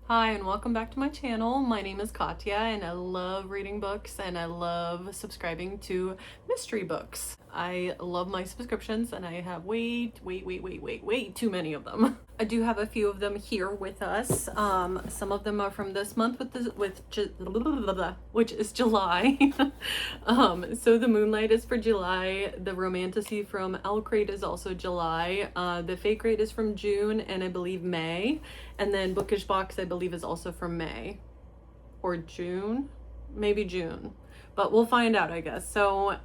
Hi and welcome back to my channel. My name is Katya and I love reading books and I love subscribing to mystery books. I love my subscriptions and I have way too many of them. I do have a few of them here with us. Some of them are from this month which is July. So the Moonlight is for July. The Romantasy from Owlcrate is also July. The Faecrate is from June and I believe May. And then Bookish Box I believe is also from May or June, maybe June, but we'll find out, I guess. So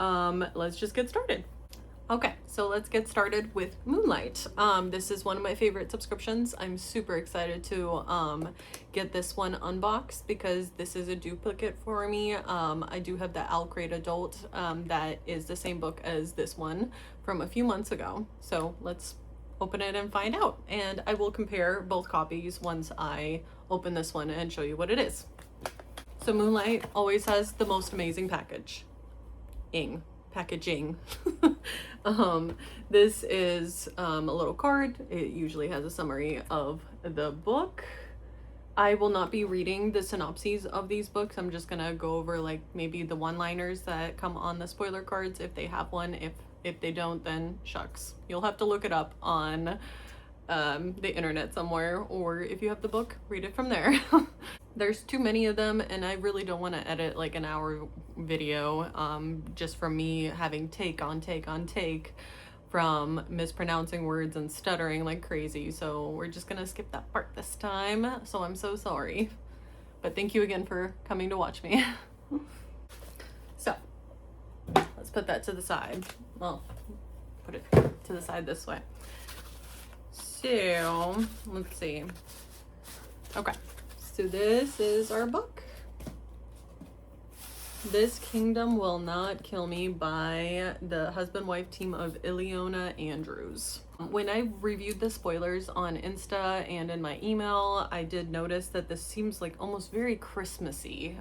let's just get started. Okay, so let's get started with Moonlight. This is one of my favorite subscriptions. I'm super excited to get this one unboxed because this is a duplicate for me. I do have the Owlcrate Adult that is the same book as this one from a few months ago. So let's open it and find out. And I will compare both copies once I open this one and show you what it is. So Moonlight always has the most amazing packaging. This is a little card. It usually has a summary of the book. I will not be reading the synopses of these books. I'm just gonna go over like maybe the one-liners that come on the spoiler cards if they have one. If they don't, then shucks. You'll have to look it up on the internet somewhere, or if you have the book, read it from there. There's too many of them and I really don't want to edit like an hour video just from me having take on take from mispronouncing words and stuttering like crazy. So we're just gonna skip that part this time. So I'm so sorry. But thank you again for coming to watch me. So let's put that to the side. Well, put it to the side this way. So let's see. Okay, so this is our book. This Kingdom Will Not Kill Me by the husband-wife team of Ileana Andrews. When I reviewed the spoilers on Insta and in my email, I did notice that this seems like almost very Christmassy.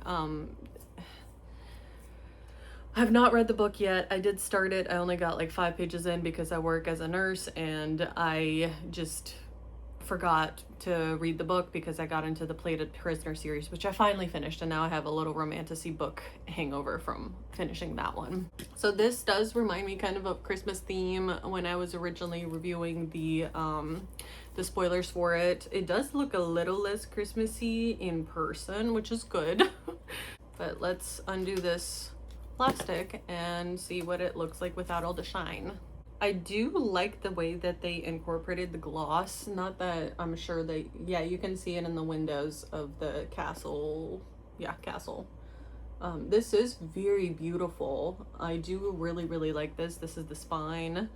I've not read the book yet. I did start it. I only got like 5 pages in because I work as a nurse and I just forgot to read the book because I got into the Plated Prisoner series, which I finally finished, and now I have a little romantasy book hangover from finishing that one. So this does remind me kind of a Christmas theme when I was originally reviewing the spoilers for it. It does look a little less Christmassy in person, which is good. But let's undo this plastic and see what it looks like without all the shine. I do like the way that they incorporated the gloss. Not that I'm sure that, yeah, you can see it in the windows of the castle. Yeah, castle. This is very beautiful. I do really like this. This is the spine.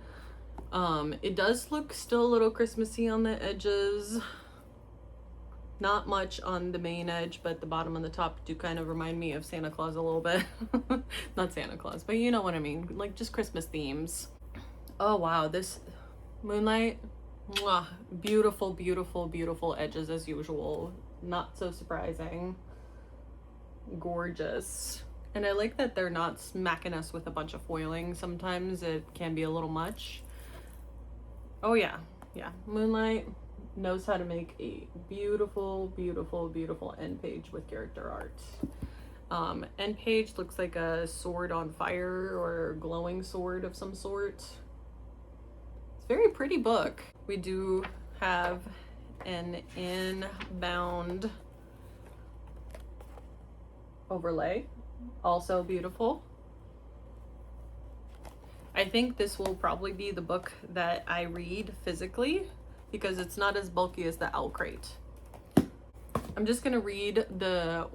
It does look still a little Christmassy on the edges. Not much on the main edge, but the bottom and the top do kind of remind me of Santa Claus a little bit. Not Santa Claus, but you know what I mean. Like just Christmas themes. Oh wow, this Moonlight, mwah, beautiful edges as usual. Not so surprising. Gorgeous. And I like that they're not smacking us with a bunch of foiling. Sometimes it can be a little much. Oh yeah, Moonlight knows how to make a beautiful end page with character art. End page looks like a sword on fire or a glowing sword of some sort. Very pretty book. We do have an inbound overlay, also beautiful. I think this will probably be the book that I read physically because it's not as bulky as the Owlcrate. I'm just gonna read the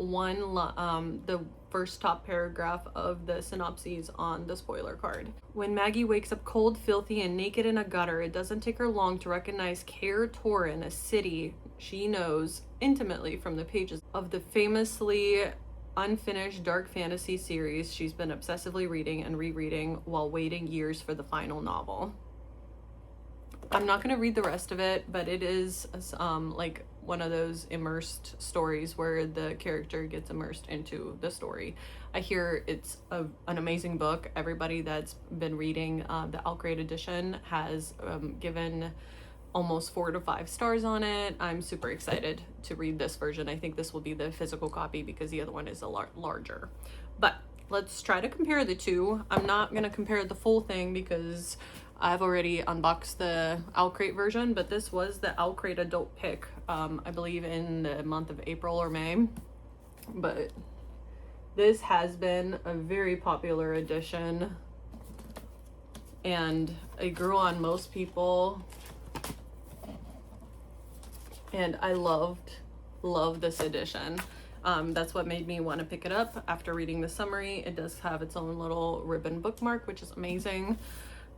first top paragraph of the synopses on the spoiler card. When Maggie wakes up cold, filthy, and naked in a gutter, it doesn't take her long to recognize Caer Torin, a city she knows intimately from the pages of the famously unfinished dark fantasy series she's been obsessively reading and rereading while waiting years for the final novel. I'm not going to read the rest of it, but it is like one of those immersed stories where the character gets immersed into the story. I hear it's an amazing book. Everybody that's been reading the Owlcrate edition has given almost 4 to 5 stars on it. I'm super excited to read this version. I think this will be the physical copy because the other one is a lot larger. But let's try to compare the two. I'm not going to compare the full thing because I've already unboxed the Owlcrate version, but this was the Owlcrate adult pick, I believe in the month of April or May. But this has been a very popular edition, and it grew on most people. And I love this edition. That's what made me want to pick it up after reading the summary. It does have its own little ribbon bookmark, which is amazing.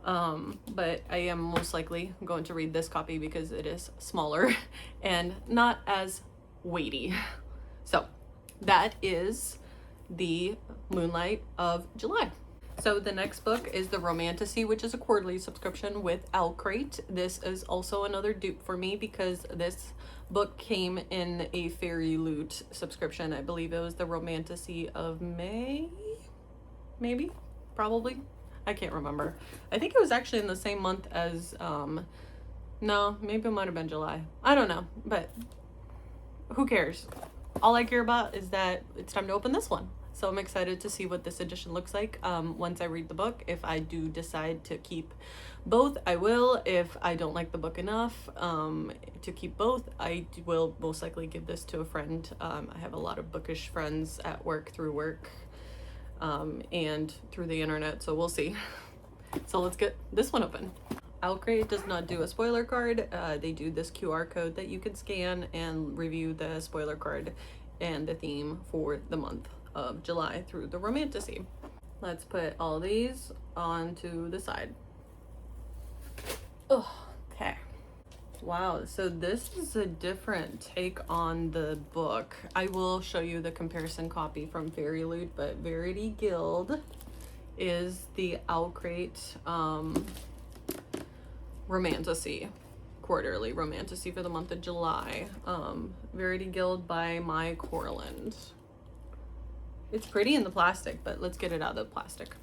But I am most likely going to read this copy because it is smaller and not as weighty. So that is the Moonlight of July. So the next book is the Romantasy, which is a quarterly subscription with Owlcrate. This is also another dupe for me because this book came in a Fairyloot subscription. I believe it was the Romantasy of May, maybe, probably. I can't remember. I think it was actually in the same month as, no, maybe it might have been July. I don't know, but who cares? All I care about is that it's time to open this one. So I'm excited to see what this edition looks like once I read the book. If I do decide to keep both, I will. If I don't like the book enough to keep both, I will most likely give this to a friend. I have a lot of bookish friends at work, through work, and through the internet, so we'll see. So let's get this one open. Owlcrate does not do a spoiler card. They do this QR code that you can scan and review the spoiler card and the theme for the month of July through the Romantasy. Let's put all these onto the side. Oh, okay. Wow, so this is a different take on the book. I will show you the comparison copy from Fairyloot, but Verity Guild is the Owlcrate Romantasy, quarterly Romantasy for the month of July. Verity Guild by Mai Corland. It's pretty in the plastic, but let's get it out of the plastic.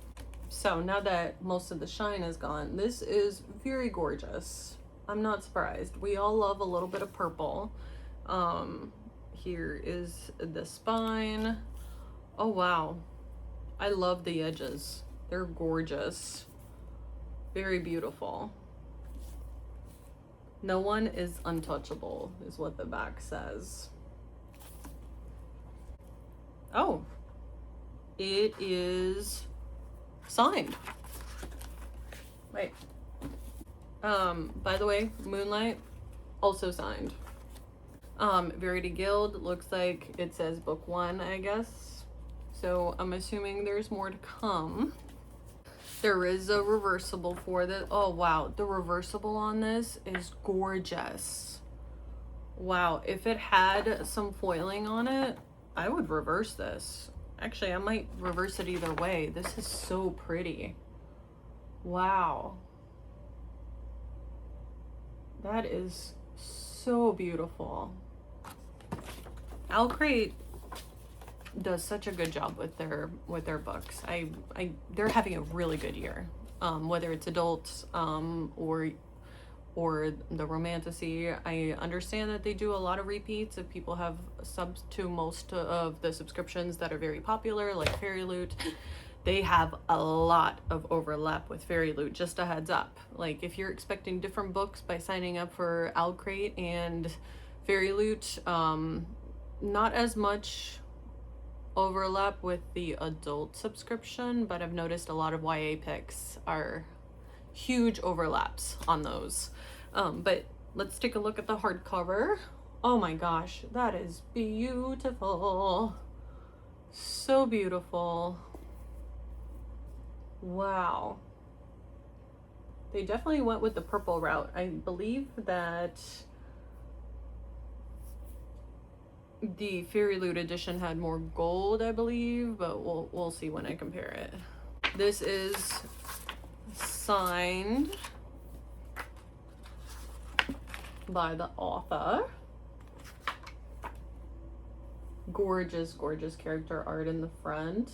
So now that most of the shine is gone, this is very gorgeous. I'm not surprised. We all love a little bit of purple. Here is the spine. Oh wow, I love the edges. They're gorgeous. Very beautiful. No one is untouchable is what the back says. Oh, it is signed. Wait. By the way, Moonlight also signed. Verity Guild looks like it says book 1, I guess. So I'm assuming there's more to come. There is a reversible for this. Oh wow, the reversible on this is gorgeous. Wow, if it had some foiling on it, I would reverse this. Actually, I might reverse it either way. This is so pretty. Wow. That is so beautiful. Owlcrate does such a good job with their books. They're having a really good year. Whether it's adults or the Romantasy. I understand that they do a lot of repeats if people have subs to most of the subscriptions that are very popular, like Fairyloot. They have a lot of overlap with Fairyloot, just a heads up. Like if you're expecting different books by signing up for Owlcrate and Fairyloot, not as much overlap with the adult subscription, but I've noticed a lot of YA picks are huge overlaps on those. But let's take a look at the hardcover. Oh my gosh, that is beautiful. So beautiful. Wow. They definitely went with the purple route. I believe that the Fairyloot edition had more gold, I believe, but we'll see when I compare it. This is signed by the author. Gorgeous, gorgeous character art in the front.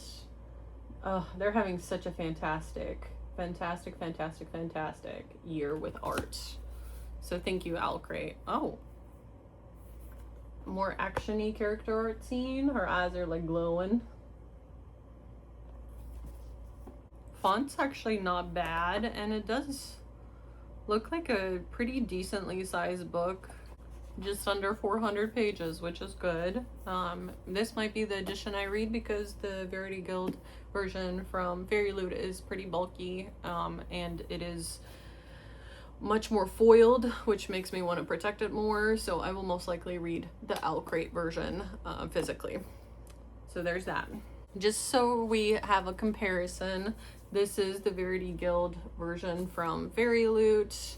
They're having such a fantastic year with art. So thank you, Owlcrate. Oh, more action-y character art scene. Her eyes are like glowing. Font's actually not bad, and it does look like a pretty decently sized book. Just under 400 pages, which is good. This might be the edition I read because the Verity Guild version from Fairyloot is pretty bulky, and it is much more foiled, which makes me want to protect it more, so I will most likely read the Owlcrate version physically. So there's that. Just so we have a comparison, this is the Verity Guild version from Fairyloot.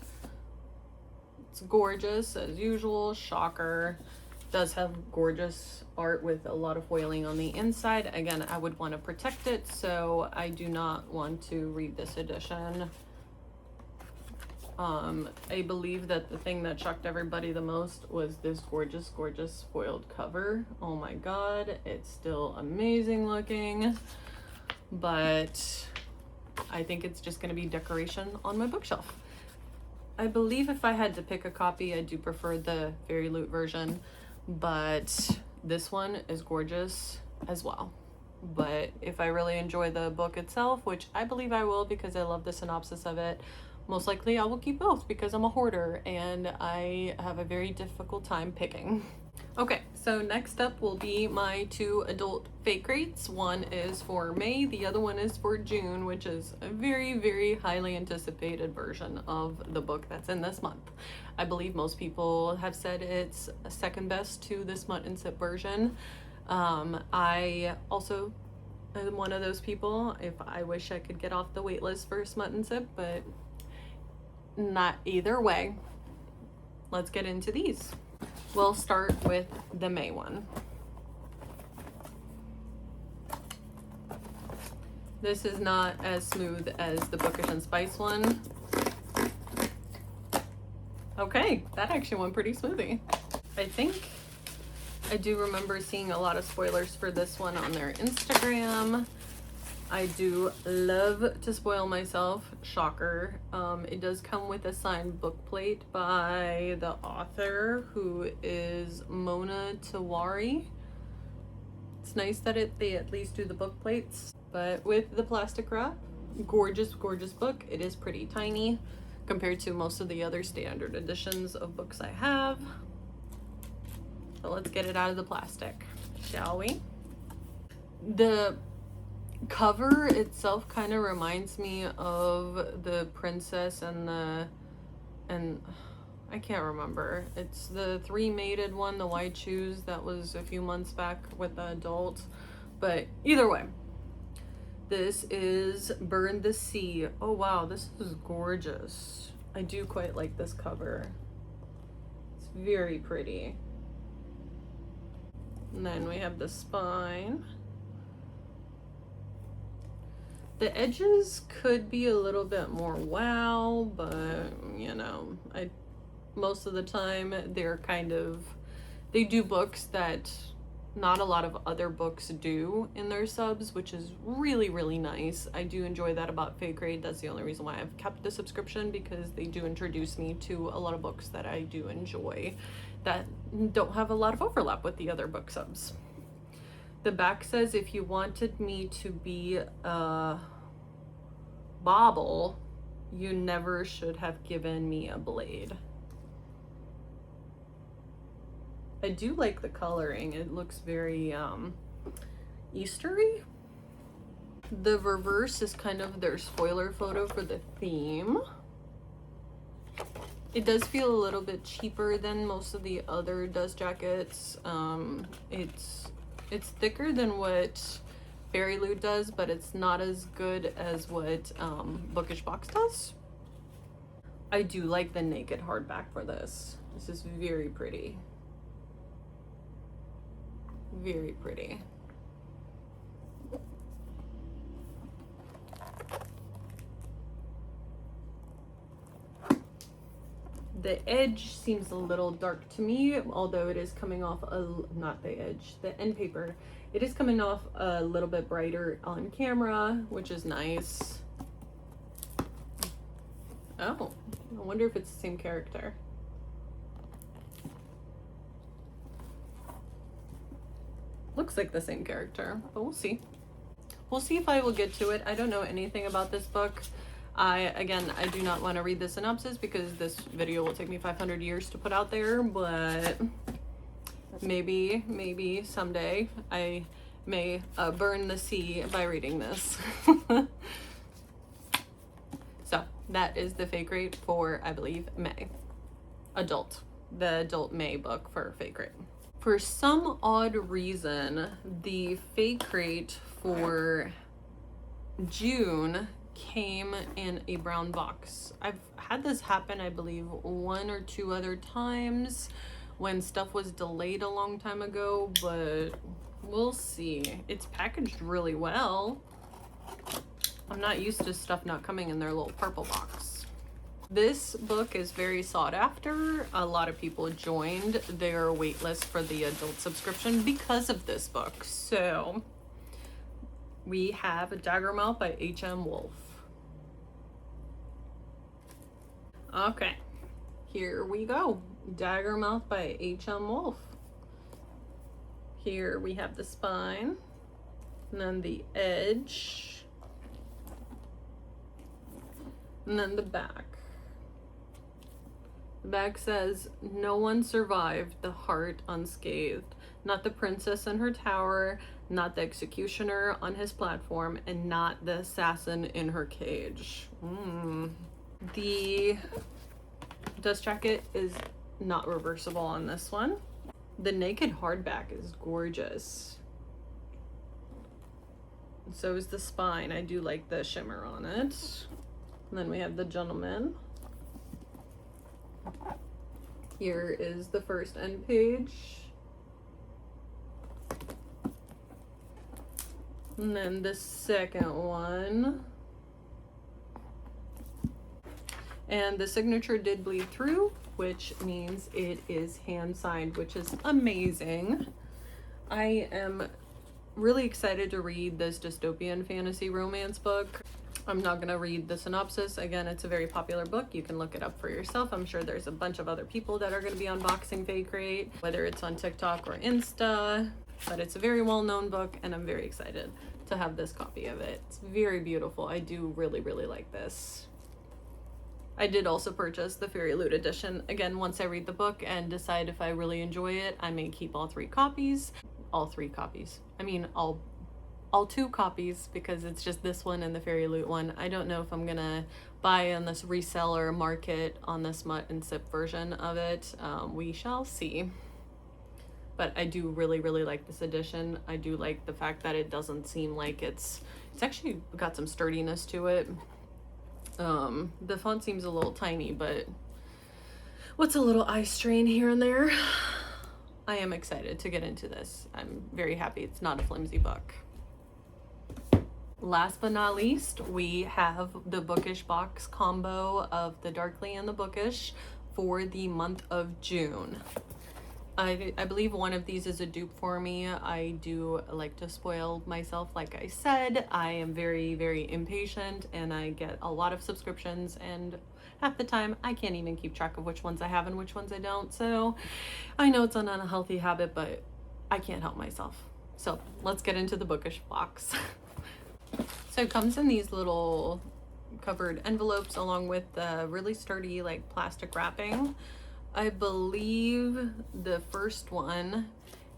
It's gorgeous as usual, shocker. Does have gorgeous art with a lot of foiling on the inside. Again, I would want to protect it, so I do not want to read this edition. I believe that the thing that shocked everybody the most was this gorgeous, gorgeous foiled cover. Oh my god, it's still amazing looking, but I think it's just going to be decoration on my bookshelf. I believe if I had to pick a copy, I do prefer the Fairyloot version, but this one is gorgeous as well. But if I really enjoy the book itself, which I believe I will because I love the synopsis of it, most likely I will keep both because I'm a hoarder and I have a very difficult time picking. Okay, so next up will be my two adult Faecrates. One is for May, the other one is for June, which is a very, very highly anticipated version of the book that's in this month. I believe most people have said it's second best to the Smut and Sip version. I also am one of those people. If I wish I could get off the wait list for Smut and Sip, but not either way. Let's get into these. We'll start with the May one. This is not as smooth as the Bookish and Spice one. Okay, that actually went pretty smoothly. I think I do remember seeing a lot of spoilers for this one on their Instagram. I do love to spoil myself, shocker. It does come with a signed book plate by the author, who is Mona Tawari. It's nice that they at least do the book plates, but with the plastic wrap, gorgeous, gorgeous book. It is pretty tiny compared to most of the other standard editions of books I have. So let's get it out of the plastic, shall we? The cover itself kind of reminds me of the princess and I can't remember. It's the three mated one, the white shoes, that was a few months back with the adult. But either way, this is Burn the Sea. Oh wow, this is gorgeous. I do quite like this cover. It's very pretty. And then we have the spine. The edges could be a little bit more wow, but you know, most of the time they do books that not a lot of other books do in their subs, which is really, really nice. I do enjoy that about Faecrate. That's the only reason why I've kept the subscription, because they do introduce me to a lot of books that I do enjoy that don't have a lot of overlap with the other book subs. The back says, if you wanted me to be a bauble, you never should have given me a blade. I do like the coloring. It looks very Eastery. The reverse is kind of their spoiler photo for the theme. It does feel a little bit cheaper than most of the other dust jackets. It's thicker than what Fairyloot does, but it's not as good as what Bookish Box does. I do like the naked hardback for this. This is very pretty. Very pretty. The edge seems a little dark to me, although it is coming off not the edge, the end paper. It is coming off a little bit brighter on camera, which is nice. Oh, I wonder if it's the same character. Looks like the same character, but we'll see. We'll see if I will get to it. I don't know anything about this book. Again, I do not want to read the synopsis because this video will take me 500 years to put out there, but maybe someday I may burn the sea by reading this. So that is the Faecrate for, I believe, May. The adult May book for Faecrate. For some odd reason, the Faecrate for June came in a brown box. I've had this happen, I believe, 1 or 2 other times when stuff was delayed a long time ago, but we'll see. It's packaged really well. I'm not used to stuff not coming in their little purple box. This book is very sought after. A lot of people joined their waitlist for the adult subscription because of this book. So we have Daggermouth by H.M. Wolf. Okay, here we go. Daggermouth by H.M. Wolf. Here we have the spine, and then the edge, and then the back. The back says, "No one survived the heart unscathed. Not the princess in her tower, not the executioner on his platform, and not the assassin in her cage." The dust jacket is not reversible on this one. The naked hardback is gorgeous. So is the spine. I do like the shimmer on it. And then we have the gentleman. Here is the first end page. And then the second one. And the signature did bleed through, which means it is hand signed, which is amazing. I am really excited to read this dystopian fantasy romance book. I'm not gonna read the synopsis. Again, it's a very popular book. You can look it up for yourself. I'm sure there's a bunch of other people that are gonna be unboxing Faecrate, whether it's on TikTok or Insta, but it's a very well-known book and I'm very excited to have this copy of it. It's very beautiful. I do really, really like this. I did also purchase the Fairyloot edition. Again, once I read the book and decide if I really enjoy it, I may keep all 3 copies. All 3 copies. I mean, all 2 copies, because it's just this one and the Fairyloot one. I don't know if I'm gonna buy on this reseller market on the smut and sip version of it. We shall see. But I do really, really like this edition. I do like the fact that it doesn't seem like it's actually got some sturdiness to it. The font seems a little tiny, but what's a little eye strain here and there? I am excited to get into this. I'm very happy it's not a flimsy book. Last but not least, we have the Bookish box combo of the Darkly and the Bookish for the month of June. I believe one of these is a dupe for me. I do like to spoil myself, like I said. I am very, very impatient and I get a lot of subscriptions, and half the time I can't even keep track of which ones I have and which ones I don't. So I know it's an unhealthy habit, but I can't help myself. So let's get into the Bookish box. So it comes in these little covered envelopes along with the really sturdy like plastic wrapping. I believe the first one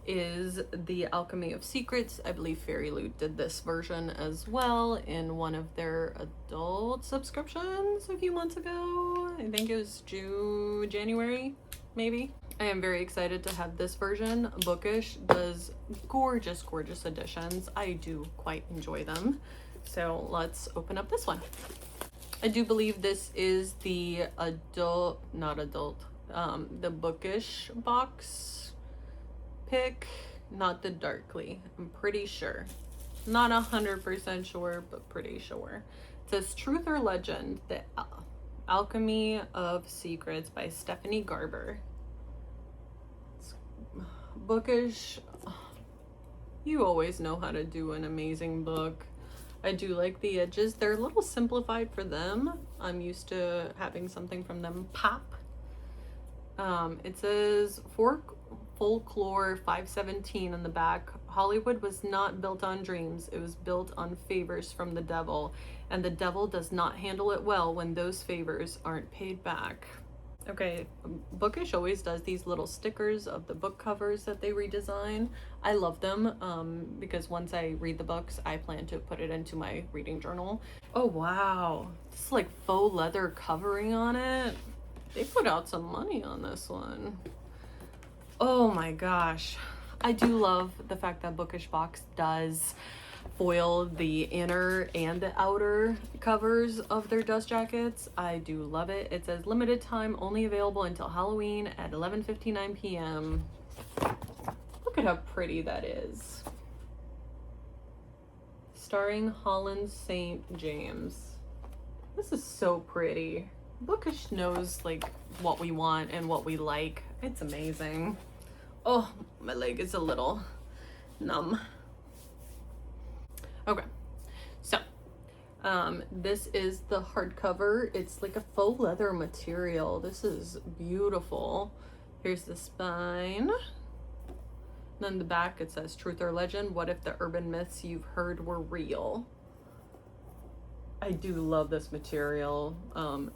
is the Alchemy of Secrets. I believe Fairyloot did this version as well in one of their adult subscriptions a few months ago. I think it was January, maybe. I am very excited to have this version. Bookish does gorgeous, gorgeous editions. I do quite enjoy them. So let's open up this one. I do believe this is the the Bookish box pick, not the Darkly. I'm pretty sure. Not 100% sure, but pretty sure. It says Truth or Legend, the Alchemy of Secrets by Stephanie Garber. Bookish, you always know how to do an amazing book. I do like the edges. They're a little simplified for them. I'm used to having something from them pop. It says full Folklore 517 in the back. Hollywood was not built on dreams. It was built on favors from the devil. And the devil does not handle it well when those favors aren't paid back. Okay, Bookish always does these little stickers of the book covers that they redesign. I love them because once I read the books, I plan to put it into my reading journal. Oh wow, it's like faux leather covering on it. They put out some money on this one. Oh my gosh. I do love the fact that Bookish Box does foil the inner and the outer covers of their dust jackets. I do love it. It says limited time, only available until Halloween at 11:59 p.m. Look at how pretty that is. Starring Holland St. James. This is so pretty. Bookish knows like what we want and what we like. It's amazing. Oh, my leg is a little numb. Okay, so this is the hardcover. It's like a faux leather material. This is beautiful. Here's the spine. Then the back, it says truth or legend. What if the urban myths you've heard were real? I do love this material.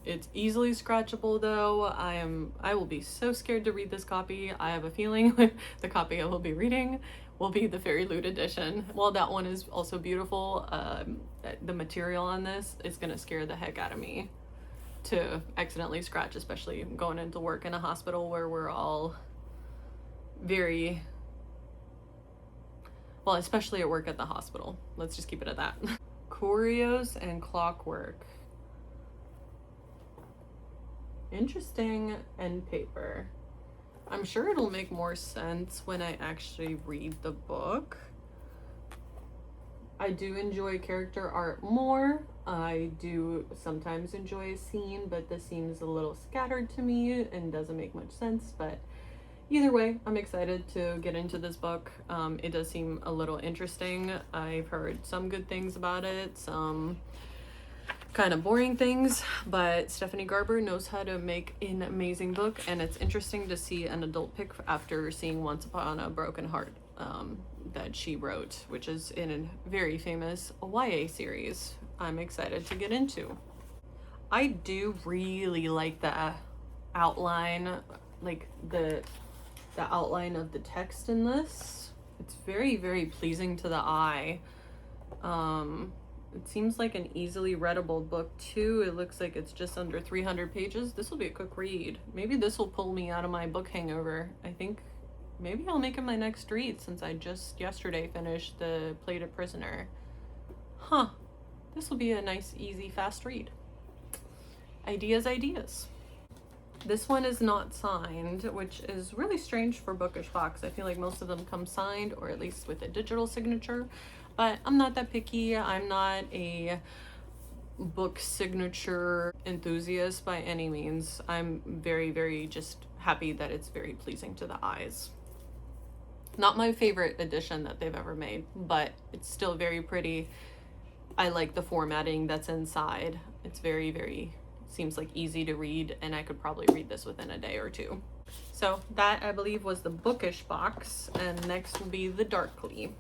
It's easily scratchable though. I will be so scared to read this copy. I have a feeling the copy I will be reading will be the Fairyloot edition. While that one is also beautiful, the material on this is gonna scare the heck out of me to accidentally scratch, especially going into work in a hospital where we're all very, well, especially at work at the hospital. Let's just keep it at that. Curios and Clockwork. Interesting end paper. I'm sure it'll make more sense when I actually read the book. I do enjoy character art more. I do sometimes enjoy a scene, but this seems a little scattered to me and doesn't make much sense, but either way, I'm excited to get into this book. It does seem a little interesting. I've heard some good things about it, some kind of boring things, but Stephanie Garber knows how to make an amazing book, and it's interesting to see an adult pick after seeing Once Upon a Broken Heart that she wrote, which is in a very famous YA series I'm excited to get into. I do really like the outline, like the outline of the text in this. It's very, very pleasing to the eye. It seems like an easily readable book too. It looks like it's just under 300 pages. This will be a quick read. Maybe this will pull me out of my book hangover. I think maybe I'll make it my next read since I just yesterday finished The Plated Prisoner. Huh. This will be a nice, easy, fast read. Ideas. This one is not signed, which is really strange for Bookish Box. I feel like most of them come signed, or at least with a digital signature, but I'm not that picky. I'm not a book signature enthusiast by any means. I'm very, very just happy that it's very pleasing to the eyes. Not my favorite edition that they've ever made, but it's still very pretty. I like the formatting that's inside. It's very, very, seems like easy to read, and I could probably read this within a day or two. So that, I believe, was the Bookish Box, and next will be the Darkly.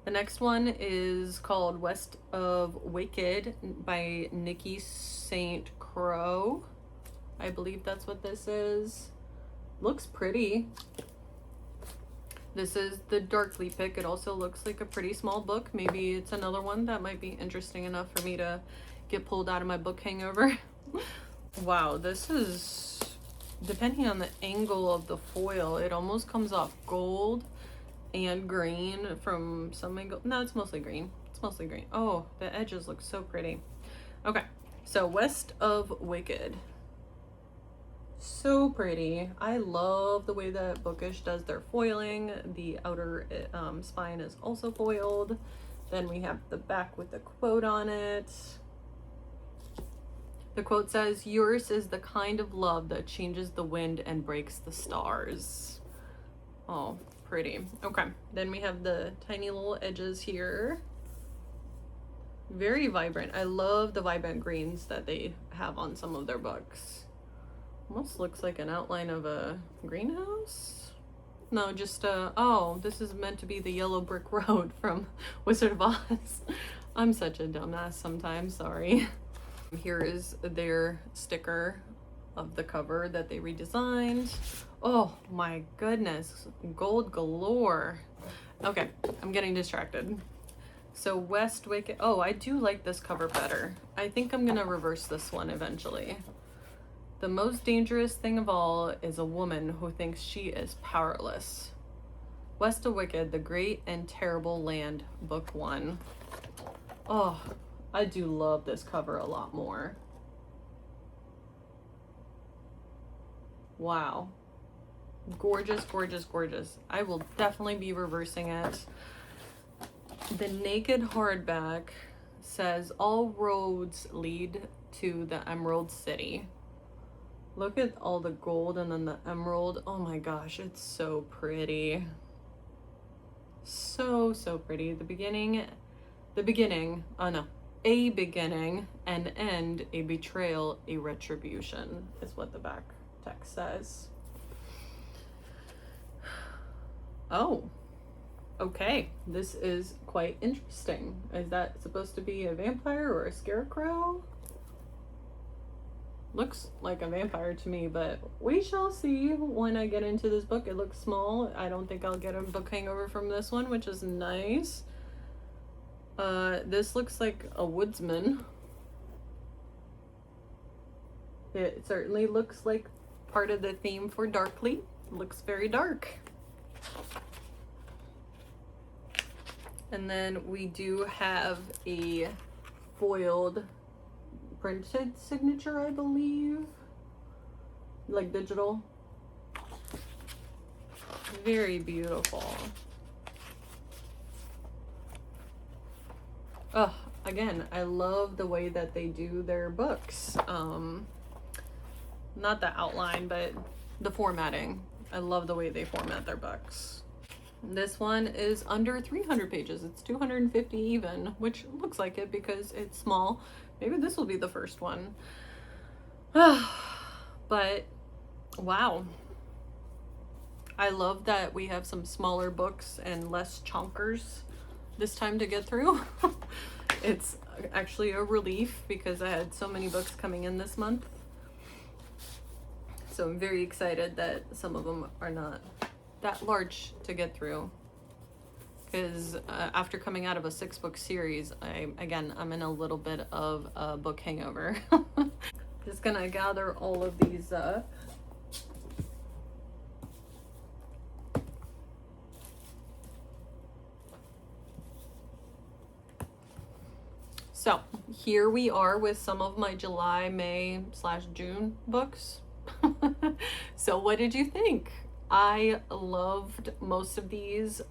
The next one is called West of Wicked by Nikki St. Crow. I believe that's what this is. Looks pretty. This is the Darkly pick. It also looks like a pretty small book. Maybe it's another one that might be interesting enough for me to get pulled out of my book hangover. Wow, this is, depending on the angle of the foil, it almost comes off gold and green from some angle. No, it's mostly green. It's mostly green. Oh, the edges look so pretty. Okay, so West of Wicked. So pretty. I love the way that Bookish does their foiling. The outer spine is also foiled. Then we have the back with the quote on it. The quote says, "Yours is the kind of love that changes the wind and breaks the stars." Oh, pretty. Okay, then we have the tiny little edges here. Very vibrant. I love the vibrant greens that they have on some of their books. Almost looks like an outline of a greenhouse. No, just, oh, this is meant to be the yellow brick road from Wizard of Oz. I'm such a dumbass sometimes, sorry. Here is their sticker of the cover that they redesigned. Oh my goodness, gold galore. Okay, I'm getting distracted. So West Wicket, oh, I do like this cover better. I think I'm gonna reverse this one eventually. The most dangerous thing of all is a woman who thinks she is powerless. West of Wicked, The Great and Terrible Land, Book 1. Oh, I do love this cover a lot more. Wow. Gorgeous, gorgeous, gorgeous. I will definitely be reversing it. The naked hardback says all roads lead to the Emerald City. Look at all the gold and then the emerald. Oh my gosh, it's so pretty. So, so pretty. The beginning, oh no, a beginning, an end, a betrayal, a retribution is what the back text says. Oh, okay. This is quite interesting. Is that supposed to be a vampire or a scarecrow? Looks like a vampire to me, but we shall see when I get into this book. It looks small. I don't think I'll get a book hangover from this one, which is nice. This looks like a woodsman. It certainly looks like part of the theme for Darkly. It looks very dark. And then we do have a foiled printed signature, I believe, like digital. Very beautiful. Oh, again, I love the way that they do their books. Not the outline, but the formatting. I love the way they format their books. This one is under 300 pages. It's 250 even, which looks like it because it's small. Maybe this will be the first one. But wow. I love that we have some smaller books and less chonkers this time to get through. It's actually a relief because I had so many books coming in this month. So I'm very excited that some of them are not that large to get through. Because after coming out of a 6-book series, I'm in a little bit of a book hangover. Just gonna gather all of these up. So here we are with some of my July, May / June books. So what did you think? I loved most of these.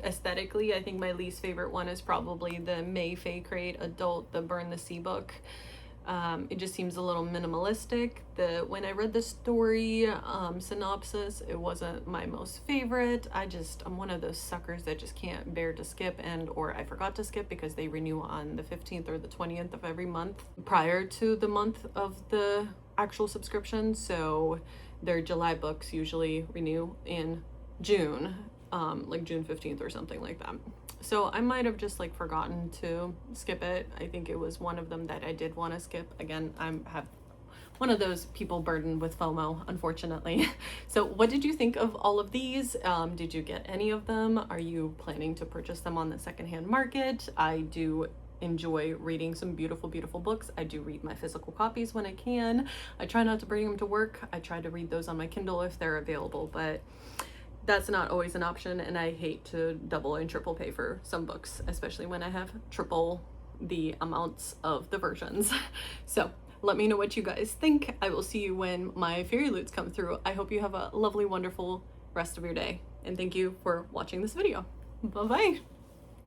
Aesthetically, I think my least favorite one is probably the May Faecrate Adult, the Burn the Sea book. It just seems a little minimalistic. When I read the story synopsis, it wasn't my most favorite. I'm one of those suckers that just can't bear to skip, or I forgot to skip because they renew on the 15th or the 20th of every month prior to the month of the actual subscription. So their July books usually renew in June, like June 15th or something like that. So I might have just like forgotten to skip it. I think it was one of them that I did want to skip. Again, have one of those people burdened with FOMO, unfortunately. So what did you think of all of these? Did you get any of them? Are you planning to purchase them on the secondhand market? I do enjoy reading some beautiful, beautiful books. I do read my physical copies when I can. I try not to bring them to work. I try to read those on my Kindle if they're available, but that's not always an option, and I hate to double and triple pay for some books, especially when I have triple the amounts of the versions. So let me know what you guys think. I will see you when my Fairyloots come through. I hope you have a lovely, wonderful rest of your day, and thank you for watching this video. Bye-bye.